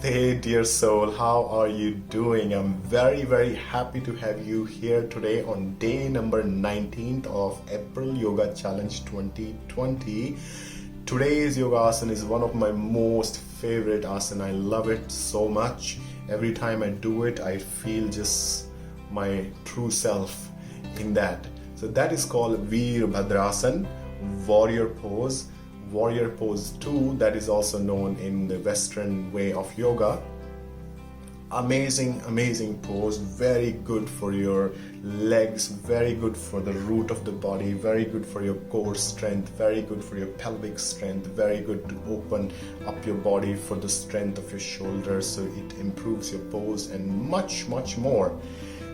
Namaste, dear soul. How are you doing? I'm very happy to have you here today on day number 19th of April Yoga Challenge 2020. Today's yoga asana is one of my most favorite asana. I love it so much. Every time I do it, I feel just my true self in that. So that is called Veerabhadrasana, warrior pose. Warrior pose 2, that is also known in the Western way of yoga. Amazing pose, very good for your legs, very good for the root of the body, very good for your core strength, very good for your pelvic strength, very good to open up your body for the strength of your shoulders, so it improves your pose and much more.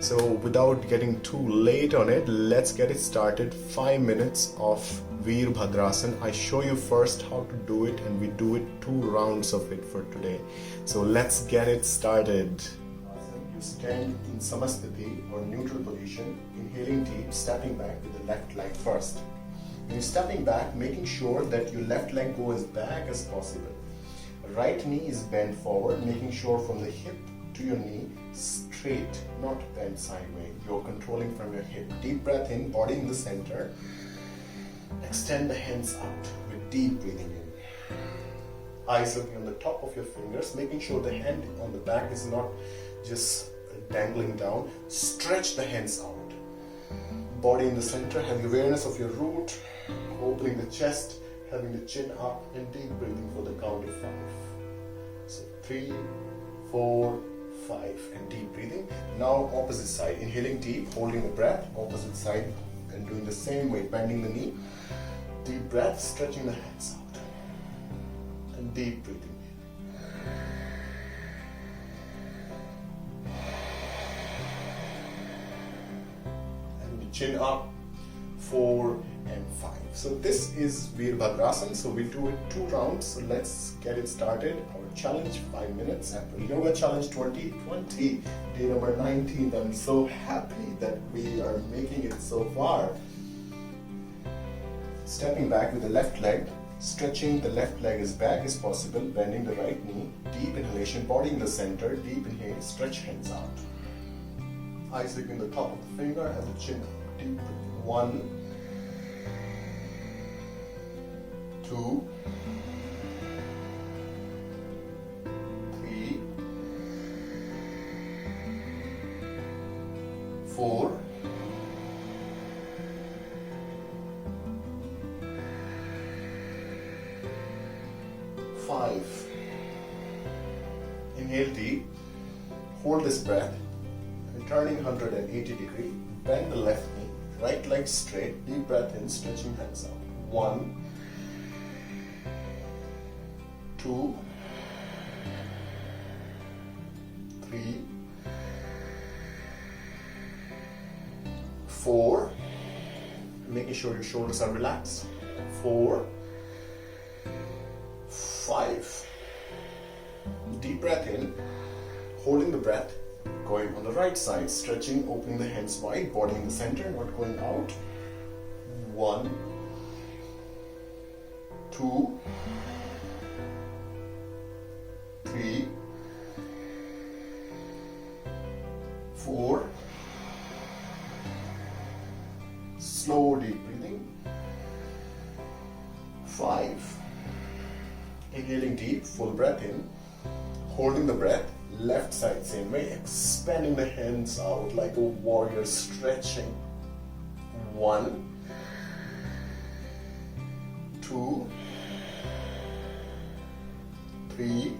So without getting too late on it, let's get it started. 5 minutes of Veerabhadrasana. I show you first how to do it, and we do it 2 rounds of it for today. So let's get it started. You stand in Samasthiti or neutral position, inhaling deep, stepping back with the left leg first. When you're stepping back, making sure that your left leg goes back as possible. Right knee is bent forward, making sure from the hip to your knee, straight, not bent sideways. You're controlling from your hip. Deep breath in, body in the center. Extend the hands out with deep breathing in. Eyes looking on the top of your fingers, making sure the hand on the back is not just dangling down. Stretch the hands out. Body in the center, have awareness of your root, opening the chest, having the chin up, and deep breathing for the count of 5. So 3, 4, 5, and deep breathing. Now opposite side, inhaling deep, holding the breath, opposite side, and doing the same way, bending the knee. Deep breath, stretching the hands out, and deep breathing in. And the chin up, 4 and 5. So this is Veerabhadrasana. So we do it 2 rounds. So let's get it started. Our challenge, 5 minutes. April Yoga Challenge 2020, day number 19. I'm so happy that we are making it so far. Stepping back with the left leg, stretching the left leg as back as possible, bending the right knee, deep inhalation, body in the center, deep inhale, stretch hands out. Eyes looking the top of the finger, have the chin up, deep breathing. 1, 2, 3, 4, 5. Inhale deep, hold this breath, and turning 180 degrees, bend the left knee, right leg straight, deep breath in, stretching hands out. 1, 2, 3, 4, making sure your shoulders are relaxed. 4, 5. Deep breath in, holding the breath, going on the right side, stretching, opening the hands wide, body in the center, not going out. 1, 2, 3, 4. Slow deep breathing. 5. Inhaling deep, full breath in, holding the breath, left side same way, expanding the hands out like a warrior, stretching. 1, 2, 3,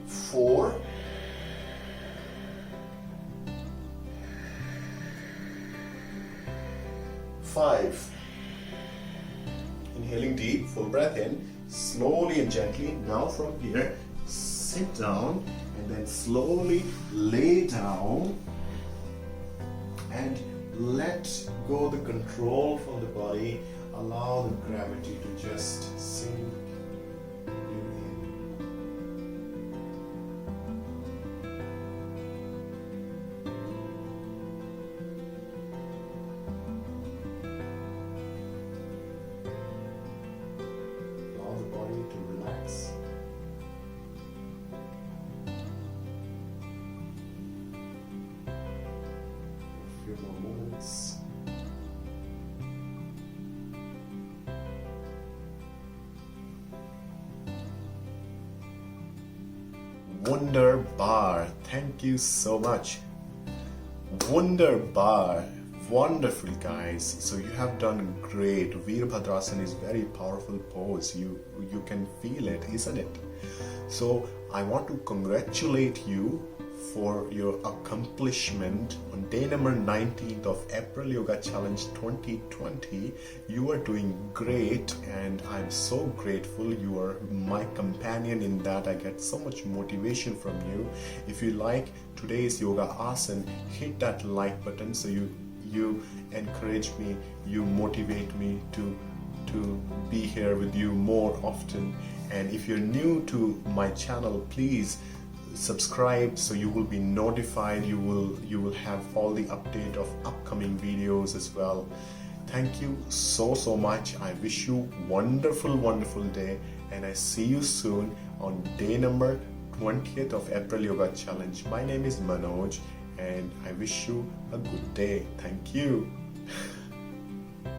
4, 5. Inhaling deep, full breath in, slowly and gently. Now from here, sit down and then slowly lay down and let go the control from the body. Allow the gravity to just sink you in. Allow the body to relax. few more moments. Wunderbar. Thank you so much. Wunderbar. Wonderful, guys. So you have done great. Veerabhadrasana is very powerful pose. You can feel it, isn't it? So I want to congratulate you for your accomplishment on day number 19th of April Yoga Challenge 2020. You are doing great, and I'm so grateful. You are my companion in that. I get so much motivation from you. If you like today's yoga asana, hit that like button so you encourage me, you motivate me to be here with you more often. And if you're new to my channel, please subscribe so you will be notified. You will have all the update of upcoming videos as well. Thank you so much. I wish you wonderful day, and I see you soon on day number 20th of April Yoga Challenge. My name is Manoj, and I wish you a good day. Thank you.